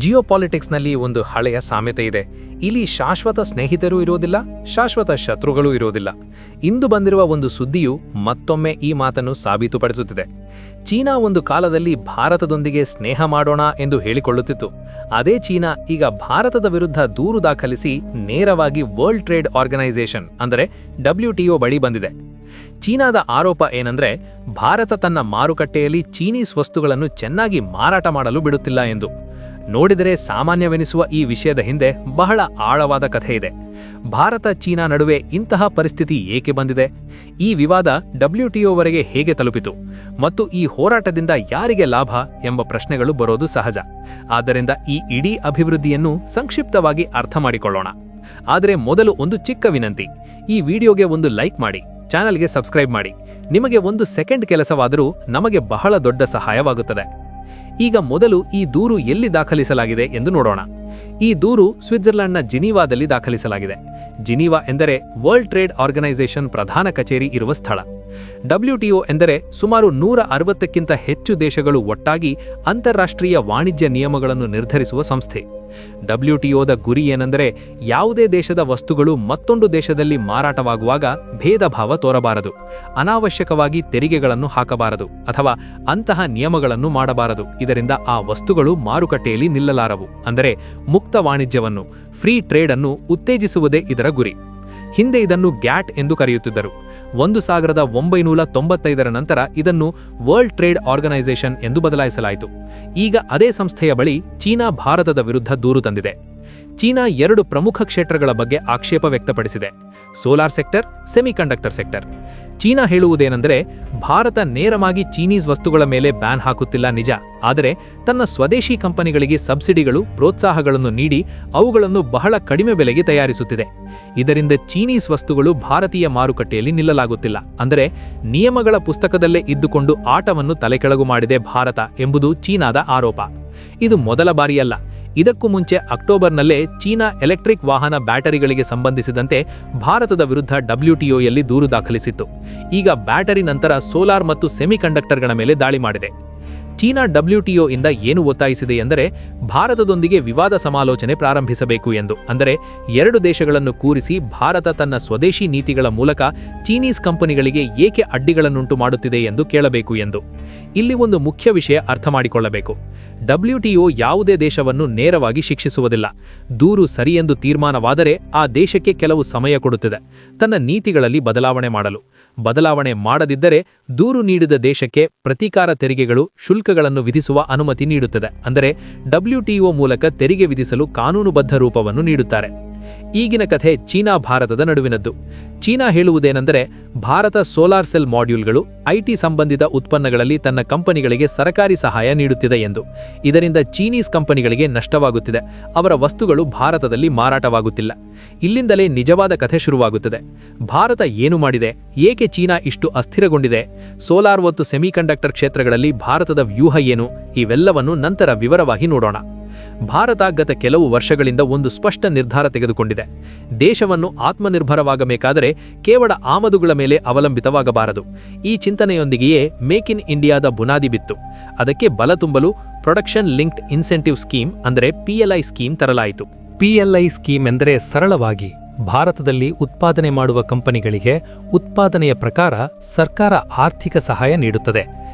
ಜಿಯೋಪಾಲಿಟಿಕ್ಸ್ನಲ್ಲಿ ಒಂದು ಹಳೆಯ ಸಾಮ್ಯತೆ ಇದೆ. ಇಲ್ಲಿ ಶಾಶ್ವತ ಸ್ನೇಹಿತರೂ ಇರೋದಿಲ್ಲ, ಶಾಶ್ವತ ಶತ್ರುಗಳೂ ಇರೋದಿಲ್ಲ. ಇಂದು ಬಂದಿರುವ ಒಂದು ಸುದ್ದಿಯು ಮತ್ತೊಮ್ಮೆ ಈ ಮಾತನ್ನು ಸಾಬೀತುಪಡಿಸುತ್ತಿದೆ. ಚೀನಾ ಒಂದು ಕಾಲದಲ್ಲಿ ಭಾರತದೊಂದಿಗೆ ಸ್ನೇಹ ಮಾಡೋಣ ಎಂದು ಹೇಳಿಕೊಳ್ಳುತ್ತಿತ್ತು. ಅದೇ ಚೀನಾ ಈಗ ಭಾರತದ ವಿರುದ್ಧ ದೂರು ದಾಖಲಿಸಿ ನೇರವಾಗಿ ವರ್ಲ್ಡ್ ಟ್ರೇಡ್ ಆರ್ಗನೈಸೇಷನ್ ಅಂದರೆ WTO ಬಳಿ ಬಂದಿದೆ. ಚೀನಾದ ಆರೋಪ ಏನಂದ್ರೆ ಭಾರತ ತನ್ನ ಮಾರುಕಟ್ಟೆಯಲ್ಲಿ ಚೀನೀಸ್ ವಸ್ತುಗಳನ್ನು ಚೆನ್ನಾಗಿ ಮಾರಾಟ ಮಾಡಲು ಬಿಡುತ್ತಿಲ್ಲ ಎಂದು. ನೋಡಿದರೆ ಸಾಮಾನ್ಯವೆನಿಸುವ ಈ ವಿಷಯದ ಹಿಂದೆ ಬಹಳ ಆಳವಾದ ಕಥೆ ಇದೆ. ಭಾರತ ಚೀನಾ ನಡುವೆ ಇಂತಹ ಪರಿಸ್ಥಿತಿ ಏಕೆ ಬಂದಿದೆ? ಈ ವಿವಾದ WTOವರೆಗೆ ಹೇಗೆ ತಲುಪಿತು? ಮತ್ತು ಈ ಹೋರಾಟದಿಂದ ಯಾರಿಗೆ ಲಾಭ ಎಂಬ ಪ್ರಶ್ನೆಗಳು ಬರೋದು ಸಹಜ. ಆದ್ದರಿಂದ ಈ ಇಡೀ ಅಭಿವೃದ್ಧಿಯನ್ನು ಸಂಕ್ಷಿಪ್ತವಾಗಿ ಅರ್ಥ ಮಾಡಿಕೊಳ್ಳೋಣ. ಆದರೆ ಮೊದಲು ಒಂದು ಚಿಕ್ಕ ವಿನಂತಿ: ಈ ವಿಡಿಯೋಗೆ ಒಂದು ಲೈಕ್ ಮಾಡಿ, ಚಾನಲ್ಗೆ ಸಬ್ಸ್ಕ್ರೈಬ್ ಮಾಡಿ. ನಿಮಗೆ 1 ಸೆಕೆಂಡ್ ಕೆಲಸವಾದರೂ ನಮಗೆ ಬಹಳ ದೊಡ್ಡ ಸಹಾಯವಾಗುತ್ತದೆ. ಈಗ ಮೊದಲು ಈ ದೂರು ಎಲ್ಲಿ ದಾಖಲಿಸಲಾಗಿದೆ ಎಂದು ನೋಡೋಣ. ಈ ದೂರು ಸ್ವಿಟ್ಜರ್ಲೆಂಡ್ನ ಜಿನೀವಾದಲ್ಲಿ ದಾಖಲಿಸಲಾಗಿದೆ. ಜಿನೀವಾ ಎಂದರೆ ವರ್ಲ್ಡ್ ಟ್ರೇಡ್ ಆರ್ಗನೈಸೇಷನ್ ಪ್ರಧಾನ ಕಚೇರಿ ಇರುವ ಸ್ಥಳ. WTO ಎಂದರೆ ಸುಮಾರು 160ಕ್ಕಿಂತ ಹೆಚ್ಚು ದೇಶಗಳು ಒಟ್ಟಾಗಿ ಅಂತಾರಾಷ್ಟ್ರೀಯ ವಾಣಿಜ್ಯ ನಿಯಮಗಳನ್ನು ನಿರ್ಧರಿಸುವ ಸಂಸ್ಥೆ. WTOದ ಗುರಿ ಏನೆಂದರೆ ಯಾವುದೇ ದೇಶದ ವಸ್ತುಗಳು ಮತ್ತೊಂದು ದೇಶದಲ್ಲಿ ಮಾರಾಟವಾಗುವಾಗ ಭೇದ ಭಾವ ತೋರಬಾರದು, ಅನಾವಶ್ಯಕವಾಗಿ ತೆರಿಗೆಗಳನ್ನು ಹಾಕಬಾರದು ಅಥವಾ ಅಂತಹ ನಿಯಮಗಳನ್ನು ಮಾಡಬಾರದು. ಇದರಿಂದ ಆ ವಸ್ತುಗಳು ಮಾರುಕಟ್ಟೆಯಲ್ಲಿ ನಿಲ್ಲಲಾರವು. ಅಂದರೆ ಮುಕ್ತ ವಾಣಿಜ್ಯವನ್ನು, ಫ್ರೀ ಟ್ರೇಡ್ ಅನ್ನು ಉತ್ತೇಜಿಸುವುದೇ ಇದರ ಗುರಿ. ಹಿಂದೆ ಇದನ್ನು ಗ್ಯಾಟ್ ಎಂದು ಕರೆಯುತ್ತಿದ್ದರು. 1995ರ ನಂತರ ಇದನ್ನು ವರ್ಲ್ಡ್ ಟ್ರೇಡ್ ಆರ್ಗನೈಸೇಷನ್ ಎಂದು ಬದಲಾಯಿಸಲಾಯಿತು. ಈಗ ಅದೇ ಸಂಸ್ಥೆಯ ಬಳಿ ಚೀನಾ ಭಾರತದ ವಿರುದ್ಧ ದೂರು ತಂದಿದೆ. ಚೀನಾ 2 ಪ್ರಮುಖ ಕ್ಷೇತ್ರಗಳ ಬಗ್ಗೆ ಆಕ್ಷೇಪ ವ್ಯಕ್ತಪಡಿಸಿದೆ: solar sector, semiconductor sector. China ಹೇಳುವುದೇನೆಂದರೆ ಭಾರತ ನೇರವಾಗಿ ಚೀನೀಸ್ ವಸ್ತುಗಳ ಮೇಲೆ ಬ್ಯಾನ್ ಹಾಕುತ್ತಿಲ್ಲ ನಿಜ, ಆದರೆ ತನ್ನ ಸ್ವದೇಶಿ ಕಂಪನಿಗಳಿಗೆ ಸಬ್ಸಿಡಿಗಳು, ಪ್ರೋತ್ಸಾಹಗಳನ್ನು ನೀಡಿ ಅವುಗಳನ್ನು ಬಹಳ ಕಡಿಮೆ ಬೆಲೆಗೆ ತಯಾರಿಸುತ್ತಿದೆ. ಇದರಿಂದ ಚೀನೀಸ್ ವಸ್ತುಗಳು ಭಾರತೀಯ ಮಾರುಕಟ್ಟೆಯಲ್ಲಿ ನಿಲ್ಲಲಾಗುತ್ತಿಲ್ಲ. ಅಂದರೆ ನಿಯಮಗಳ ಪುಸ್ತಕದಲ್ಲೇ ಇದ್ದುಕೊಂಡು ಆಟವನ್ನು ತಲೆಕೆಳಗು ಮಾಡಿದೆ ಭಾರತ ಎಂಬುದು ಚೀನಾದ ಆರೋಪ. ಇದು ಮೊದಲ ಬಾರಿಯಲ್ಲ. ಇದಕ್ಕೂ ಮುಂಚೆ ಅಕ್ಟೋಬರ್ನಲ್ಲೇ ಚೀನಾ ಎಲೆಕ್ಟ್ರಿಕ್ ವಾಹನ ಬ್ಯಾಟರಿಗಳಿಗೆ ಸಂಬಂಧಿಸಿದಂತೆ ಭಾರತದ ವಿರುದ್ಧ WTOಯಲ್ಲಿ ದೂರು ದಾಖಲಿಸಿತ್ತು. ಈಗ ಬ್ಯಾಟರಿ ನಂತರ ಸೋಲಾರ್ ಮತ್ತು ಸೆಮಿಕಂಡಕ್ಟರ್ಗಳ ಮೇಲೆ ದಾಳಿ ಮಾಡಿದೆ. ಚೀನಾ WTO ಇಂದ ಏನು ಒತ್ತಾಯಿಸಿದೆ ಎಂದರೆ ಭಾರತದೊಂದಿಗೆ ವಿವಾದ ಸಮಾಲೋಚನೆ ಪ್ರಾರಂಭಿಸಬೇಕು ಎಂದು. ಅಂದರೆ 2 ದೇಶಗಳನ್ನು ಕೂರಿಸಿ ಭಾರತ ತನ್ನ ಸ್ವದೇಶಿ ನೀತಿಗಳ ಮೂಲಕ ಚೀನೀಸ್ ಕಂಪನಿಗಳಿಗೆ ಏಕೆ ಅಡ್ಡಿಗಳನ್ನುಂಟು ಮಾಡುತ್ತಿದೆ ಎಂದು ಕೇಳಬೇಕು ಎಂದು. ಇಲ್ಲಿ ಒಂದು ಮುಖ್ಯ ವಿಷಯ ಅರ್ಥ ಮಾಡಿಕೊಳ್ಳಬೇಕು: WTO ಯಾವುದೇ ದೇಶವನ್ನು ನೇರವಾಗಿ ಶಿಕ್ಷಿಸುವುದಿಲ್ಲ. ದೂರು ಸರಿಯೆಂದು ತೀರ್ಮಾನವಾದರೆ ಆ ದೇಶಕ್ಕೆ ಕೆಲವು ಸಮಯ ಕೊಡುತ್ತದೆ ತನ್ನ ನೀತಿಗಳಲ್ಲಿ ಬದಲಾವಣೆ ಮಾಡಲು. ಬದಲಾವಣೆ ಮಾಡದಿದ್ದರೆ ದೂರು ನೀಡಿದ ದೇಶಕ್ಕೆ ಪ್ರತೀಕಾರ ತೆರಿಗೆಗಳು, ಶುಲ್ಕಗಳನ್ನು ವಿಧಿಸುವ ಅನುಮತಿ ನೀಡುತ್ತದೆ. ಅಂದರೆ WTO ಮೂಲಕ ತೆರಿಗೆ ವಿಧಿಸಲು ಕಾನೂನುಬದ್ಧ ರೂಪವನ್ನು ನೀಡುತ್ತಾರೆ. ಈಗಿನ ಕಥೆ ಚೀನಾ ಭಾರತದ ನಡುವಿನದ್ದು. ಚೀನಾ ಹೇಳುವುದೇನೆಂದರೆ ಭಾರತ ಸೋಲಾರ್ ಸೆಲ್ ಮಾಡ್ಯೂಲ್ಗಳು, IT ಸಂಬಂಧಿತ ಉತ್ಪನ್ನಗಳಲ್ಲಿ ತನ್ನ ಕಂಪನಿಗಳಿಗೆ ಸರಕಾರಿ ಸಹಾಯ ನೀಡುತ್ತಿದೆ ಎಂದು. ಇದರಿಂದ ಚೀನೀಸ್ ಕಂಪನಿಗಳಿಗೆ ನಷ್ಟವಾಗುತ್ತಿದೆ. ಅವರ ವಸ್ತುಗಳು ಭಾರತದಲ್ಲಿ ಮಾರಾಟವಾಗುತ್ತಿಲ್ಲ. ಇಲ್ಲಿಂದಲೇ ನಿಜವಾದ ಕಥೆ ಶುರುವಾಗುತ್ತದೆ. ಭಾರತ ಏನು ಮಾಡಿದೆ? ಏಕೆ ಚೀನಾ ಇಷ್ಟು ಅಸ್ಥಿರಗೊಂಡಿದೆ? ಸೋಲಾರ್ ಮತ್ತು ಸೆಮಿಕಂಡಕ್ಟರ್ ಕ್ಷೇತ್ರಗಳಲ್ಲಿ ಭಾರತದ ವ್ಯೂಹ ಏನು? ಇವೆಲ್ಲವನ್ನು ನಂತರ ವಿವರವಾಗಿ ನೋಡೋಣ. ಭಾರತ ಗತ ಕೆಲವು ವರ್ಷಗಳಿಂದ ಒಂದು ಸ್ಪಷ್ಟ ನಿರ್ಧಾರ ತೆಗೆದುಕೊಂಡಿದೆ. ದೇಶವನ್ನು ಆತ್ಮನಿರ್ಭರವಾಗಬೇಕಾದರೆ ಕೇವಲ ಆಮದುಗಳ ಮೇಲೆ ಅವಲಂಬಿತವಾಗಬಾರದು. ಈ ಚಿಂತನೆಯೊಂದಿಗೆಯೇ ಮೇಕ್ ಇನ್ ಇಂಡಿಯಾದ ಬುನಾದಿ ಬಿತ್ತು. ಅದಕ್ಕೆ ಬಲ ತುಂಬಲು ಪ್ರೊಡಕ್ಷನ್ ಲಿಂಕ್ಡ್ ಇನ್ಸೆಂಟಿವ್ ಸ್ಕೀಮ್ ಅಂದರೆ PLI ಸ್ಕೀಮ್ ತರಲಾಯಿತು. PLI ಸ್ಕೀಮ್ ಎಂದರೆ ಸರಳವಾಗಿ ಭಾರತದಲ್ಲಿ ಉತ್ಪಾದನೆ ಮಾಡುವ ಕಂಪನಿಗಳಿಗೆ ಉತ್ಪಾದನೆಯ ಪ್ರಕಾರ ಸರ್ಕಾರ ಆರ್ಥಿಕ ಸಹಾಯ ನೀಡುತ್ತದೆ.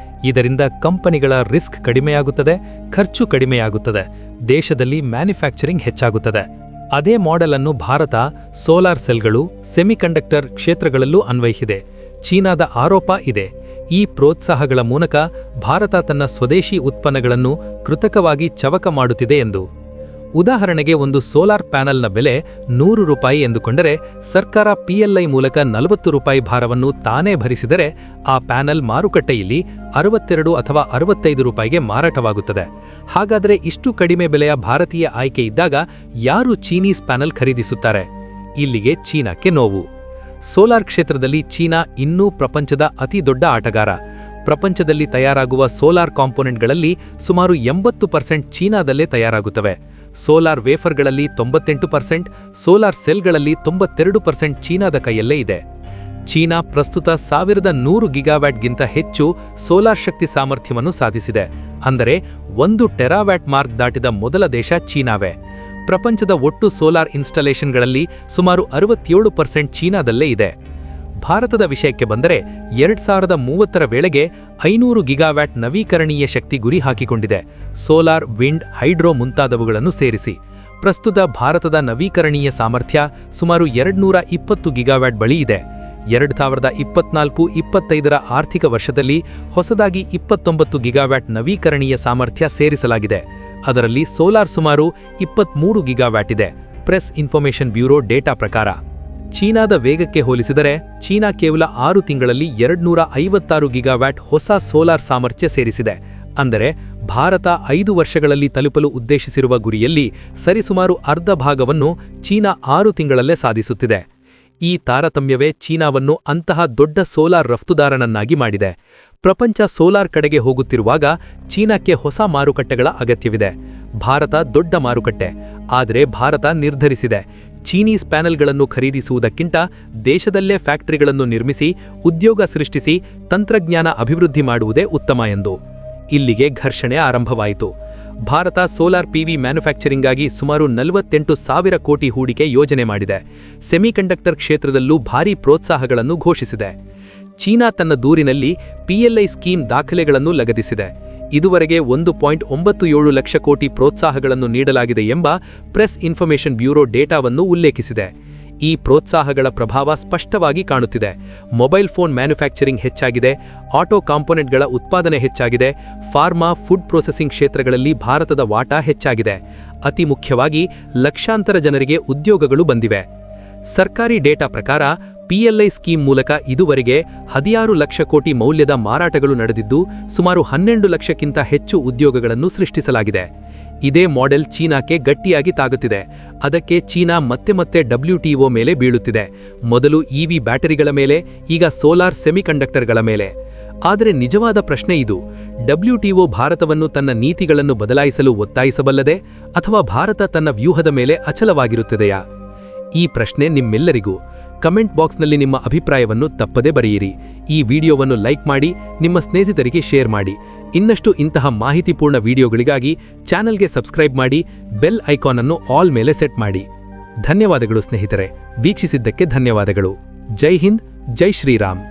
ಇದರಿಂದ ಕಂಪನಿಗಳ ರಿಸ್ಕ್ ಕಡಿಮೆಯಾಗುತ್ತದೆ, ಖರ್ಚು ಕಡಿಮೆಯಾಗುತ್ತದೆ, ದೇಶದಲ್ಲಿ ಮ್ಯಾನುಫ್ಯಾಕ್ಚರಿಂಗ್ ಹೆಚ್ಚಾಗುತ್ತದೆ. ಅದೇ ಮಾಡೆಲ್ ಅನ್ನು ಭಾರತ ಸೋಲಾರ್ ಸೆಲ್ಗಳು, ಸೆಮಿಕಂಡಕ್ಟರ್ ಕ್ಷೇತ್ರಗಳಲ್ಲೂ ಅನ್ವಯಿಸಿದೆ. ಚೀನಾದ ಆರೋಪ ಇದೆ: ಈ ಪ್ರೋತ್ಸಾಹಗಳ ಮೂಲಕ ಭಾರತ ತನ್ನ ಸ್ವದೇಶಿ ಉತ್ಪನ್ನಗಳನ್ನು ಕೃತಕವಾಗಿ ಚವಕ ಮಾಡುತ್ತಿದೆ ಎಂದು. ಉದಾಹರಣೆಗೆ ಒಂದು ಸೋಲಾರ್ ಪ್ಯಾನಲ್ನ ಬೆಲೆ ₹100 ಎಂದುಕೊಂಡರೆ ಸರ್ಕಾರ PLI ಮೂಲಕ ₹40 ಭಾರವನ್ನು ತಾನೇ ಭರಿಸಿದರೆ ಆ ಪ್ಯಾನಲ್ ಮಾರುಕಟ್ಟೆಯಲ್ಲಿ ₹62 ಅಥವಾ ₹65ಗೆ ಮಾರಾಟವಾಗುತ್ತದೆ. ಹಾಗಾದರೆ ಇಷ್ಟು ಕಡಿಮೆ ಬೆಲೆಯ ಭಾರತೀಯ ಆಯ್ಕೆ ಇದ್ದಾಗ ಯಾರು ಚೀನೀಸ್ ಪ್ಯಾನಲ್ ಖರೀದಿಸುತ್ತಾರೆ? ಇಲ್ಲಿಗೆ ಚೀನಾಕ್ಕೆ ನೋವು. ಸೋಲಾರ್ ಕ್ಷೇತ್ರದಲ್ಲಿ ಚೀನಾ ಇನ್ನೂ ಪ್ರಪಂಚದ ಅತಿ ದೊಡ್ಡ ಆಟಗಾರ. ಪ್ರಪಂಚದಲ್ಲಿ ತಯಾರಾಗುವ ಸೋಲಾರ್ ಕಾಂಪೋನೆಂಟ್ಗಳಲ್ಲಿ ಸುಮಾರು 80% ಚೀನಾದಲ್ಲೇ ತಯಾರಾಗುತ್ತವೆ. ಸೋಲಾರ್ ವೇಫರ್ಗಳಲ್ಲಿ 98%, ಸೋಲಾರ್ ಸೆಲ್ಗಳಲ್ಲಿ 92% ಚೀನಾದ ಕೈಯಲ್ಲೇ ಇದೆ. ಚೀನಾ ಪ್ರಸ್ತುತ 1100 ಗಿಗಾವ್ಯಾಟ್ಗಿಂತ ಹೆಚ್ಚು ಸೋಲಾರ್ ಶಕ್ತಿ ಸಾಮರ್ಥ್ಯವನ್ನು ಸಾಧಿಸಿದೆ. ಅಂದರೆ 1 ಟೆರಾವ್ಯಾಟ್ ಮಾರ್ಕ್ ದಾಟಿದ ಮೊದಲ ದೇಶ ಚೀನಾವೇ. ಪ್ರಪಂಚದ ಒಟ್ಟು ಸೋಲಾರ್ ಇನ್ಸ್ಟಾಲೇಷನ್ಗಳಲ್ಲಿ ಸುಮಾರು 67% ಚೀನಾದಲ್ಲೇ ಇದೆ. ಭಾರತದ ವಿಷಯಕ್ಕೆ ಬಂದರೆ 2030ರ ವೇಳೆಗೆ 500 ಗಿಗಾವ್ಯಾಟ್ ನವೀಕರಣೀಯ ಶಕ್ತಿ ಗುರಿ ಹಾಕಿಕೊಂಡಿದೆ. ಸೋಲಾರ್, ವಿಂಡ್, ಹೈಡ್ರೋ ಮುಂತಾದವುಗಳನ್ನು ಸೇರಿಸಿ ಪ್ರಸ್ತುತ ಭಾರತದ ನವೀಕರಣೀಯ ಸಾಮರ್ಥ್ಯ ಸುಮಾರು 220 ಗಿಗಾವ್ಯಾಟ್ ಬಳಿ ಇದೆ. 2024-25ರ ಆರ್ಥಿಕ ವರ್ಷದಲ್ಲಿ ಹೊಸದಾಗಿ 29 ಗಿಗಾವ್ಯಾಟ್ ನವೀಕರಣೀಯ ಸಾಮರ್ಥ್ಯ ಸೇರಿಸಲಾಗಿದೆ. ಅದರಲ್ಲಿ ಸೋಲಾರ್ ಸುಮಾರು 23 ಗಿಗಾವ್ಯಾಟ್ ಇದೆ. ಪ್ರೆಸ್ ಇನ್ಫಾರ್ಮೇಷನ್ ಬ್ಯೂರೋ ಡೇಟಾ ಪ್ರಕಾರ ಚೀನಾದ ವೇಗಕ್ಕೆ ಹೋಲಿಸಿದರೆ ಚೀನಾ ಕೇವಲ 6 ತಿಂಗಳಲ್ಲಿ 256 ಗಿಗಾವ್ಯಾಟ್ ಹೊಸ ಸೋಲಾರ್ ಸಾಮರ್ಥ್ಯ ಸೇರಿಸಿದೆ. ಅಂದರೆ ಭಾರತ 5 ವರ್ಷಗಳಲ್ಲಿ ತಲುಪಲು ಉದ್ದೇಶಿಸಿರುವ ಗುರಿಯಲ್ಲಿ ಸರಿಸುಮಾರು ಅರ್ಧ ಭಾಗವನ್ನು ಚೀನಾ 6 ತಿಂಗಳಲ್ಲೇ ಸಾಧಿಸುತ್ತಿದೆ. ಈ ತಾರತಮ್ಯವೇ ಚೀನಾವನ್ನು ಅಂತಹ ದೊಡ್ಡ ಸೋಲಾರ್ ರಫ್ತುದಾರನನ್ನಾಗಿ ಮಾಡಿದೆ. ಪ್ರಪಂಚ ಸೋಲಾರ್ ಕಡೆಗೆ ಹೋಗುತ್ತಿರುವಾಗ ಚೀನಾಕ್ಕೆ ಹೊಸ ಮಾರುಕಟ್ಟೆಗಳ ಅಗತ್ಯವಿದೆ. ಭಾರತ ದೊಡ್ಡ ಮಾರುಕಟ್ಟೆ. ಆದರೆ ಭಾರತ ನಿರ್ಧರಿಸಿದೆ, ಚೀನೀಸ್ ಪ್ಯಾನೆಲ್ಗಳನ್ನು ಖರೀದಿಸುವುದಕ್ಕಿಂತ ದೇಶದಲ್ಲೇ ಫ್ಯಾಕ್ಟರಿಗಳನ್ನು ನಿರ್ಮಿಸಿ ಉದ್ಯೋಗ ಸೃಷ್ಟಿಸಿ ತಂತ್ರಜ್ಞಾನ ಅಭಿವೃದ್ಧಿ ಮಾಡುವುದೇ ಉತ್ತಮ ಎಂದು. ಇಲ್ಲಿಗೆ ಘರ್ಷಣೆ ಆರಂಭವಾಯಿತು. ಭಾರತ ಸೋಲಾರ್ ಪಿವಿ ಮ್ಯಾನುಫ್ಯಾಕ್ಚರಿಂಗಾಗಿ ಸುಮಾರು 48,000 ಕೋಟಿ ಹೂಡಿಕೆ ಯೋಜನೆ ಮಾಡಿದೆ. ಸೆಮಿಕಂಡಕ್ಟರ್ ಕ್ಷೇತ್ರದಲ್ಲೂ ಭಾರೀ ಪ್ರೋತ್ಸಾಹಗಳನ್ನು ಘೋಷಿಸಿದೆ. ಚೀನಾ ತನ್ನ ದೂರಿನಲ್ಲಿ PLI ಸ್ಕೀಮ್ ದಾಖಲೆಗಳನ್ನು ಲಗತ್ತಿಸಿದೆ. ಇದುವರೆಗೆ 1.97 ಲಕ್ಷ ಕೋಟಿ ಪ್ರೋತ್ಸಾಹಗಳನ್ನು ನೀಡಲಾಗಿದೆ ಎಂಬ ಪ್ರೆಸ್ ಇನ್ಫಾರ್ಮೇಷನ್ ಬ್ಯೂರೋ ಡೇಟಾವನ್ನು ಉಲ್ಲೇಖಿಸಿದೆ. ಈ ಪ್ರೋತ್ಸಾಹಗಳ ಪ್ರಭಾವ ಸ್ಪಷ್ಟವಾಗಿ ಕಾಣುತ್ತಿದೆ. ಮೊಬೈಲ್ ಫೋನ್ ಮ್ಯಾನುಫ್ಯಾಕ್ಚರಿಂಗ್ ಹೆಚ್ಚಾಗಿದೆ, ಆಟೋ ಕಾಂಪೊನೆಂಟ್ಗಳ ಉತ್ಪಾದನೆ ಹೆಚ್ಚಾಗಿದೆ, ಫಾರ್ಮಾ, ಫುಡ್ ಪ್ರೊಸೆಸಿಂಗ್ ಕ್ಷೇತ್ರಗಳಲ್ಲಿ ಭಾರತದ ವಾಟ ಹೆಚ್ಚಾಗಿದೆ. ಅತಿ ಮುಖ್ಯವಾಗಿ ಲಕ್ಷಾಂತರ ಜನರಿಗೆ ಉದ್ಯೋಗಗಳು ಬಂದಿವೆ. ಸರ್ಕಾರಿ ಡೇಟಾ ಪ್ರಕಾರ PLI ಸ್ಕೀಮ್ ಮೂಲಕ ಇದುವರೆಗೆ 16 ಲಕ್ಷ ಕೋಟಿ ಮೌಲ್ಯದ ಮಾರಾಟಗಳು ನಡೆದಿದ್ದು ಸುಮಾರು 12 ಲಕ್ಷಕ್ಕಿಂತ ಹೆಚ್ಚು ಉದ್ಯೋಗಗಳನ್ನು ಸೃಷ್ಟಿಸಲಾಗಿದೆ. ಇದೇ ಮಾಡೆಲ್ ಚೀನಾಕ್ಕೆ ಗಟ್ಟಿಯಾಗಿ ತಾಗುತ್ತಿದೆ. ಅದಕ್ಕೆ ಚೀನಾ ಮತ್ತೆ WTO ಮೇಲೆ ಬೀಳುತ್ತಿದೆ. ಮೊದಲು EV ಬ್ಯಾಟರಿಗಳ ಮೇಲೆ, ಈಗ ಸೋಲಾರ್ ಸೆಮಿಕಂಡಕ್ಟರ್ಗಳ ಮೇಲೆ. ಆದರೆ ನಿಜವಾದ ಪ್ರಶ್ನೆ ಇದು, WTO ಭಾರತವನ್ನು ತನ್ನ ನೀತಿಗಳನ್ನು ಬದಲಾಯಿಸಲು ಒತ್ತಾಯಿಸಬಲ್ಲದೆ ಅಥವಾ ಭಾರತ ತನ್ನ ವ್ಯೂಹದ ಮೇಲೆ ಅಚಲವಾಗಿರುತ್ತದೆಯಾ? ಈ ಪ್ರಶ್ನೆ ನಿಮ್ಮೆಲ್ಲರಿಗೂ. ಕಮೆಂಟ್ ಬಾಕ್ಸ್ನಲ್ಲಿ ನಿಮ್ಮ ಅಭಿಪ್ರಾಯವನ್ನು ತಪ್ಪದೇ ಬರೆಯಿರಿ. ಈ ವಿಡಿಯೋವನ್ನು ಲೈಕ್ ಮಾಡಿ, ನಿಮ್ಮ ಸ್ನೇಹಿತರಿಗೆ ಶೇರ್ ಮಾಡಿ. ಇನ್ನಷ್ಟು ಇಂತಹ ಮಾಹಿತಿಪೂರ್ಣ ವಿಡಿಯೋಗಳಿಗಾಗಿ ಚಾನೆಲ್ಗೆ ಸಬ್ಸ್ಕ್ರೈಬ್ ಮಾಡಿ, ಬೆಲ್ ಐಕಾನ್ ಅನ್ನು ಆಲ್ ಮೇಲೆ ಸೆಟ್ ಮಾಡಿ. ಧನ್ಯವಾದಗಳು ಸ್ನೇಹಿತರೆ, ವೀಕ್ಷಿಸಿದ್ದಕ್ಕೆ ಧನ್ಯವಾದಗಳು. ಜೈ ಹಿಂದ್, ಜೈ ಶ್ರೀರಾಮ್.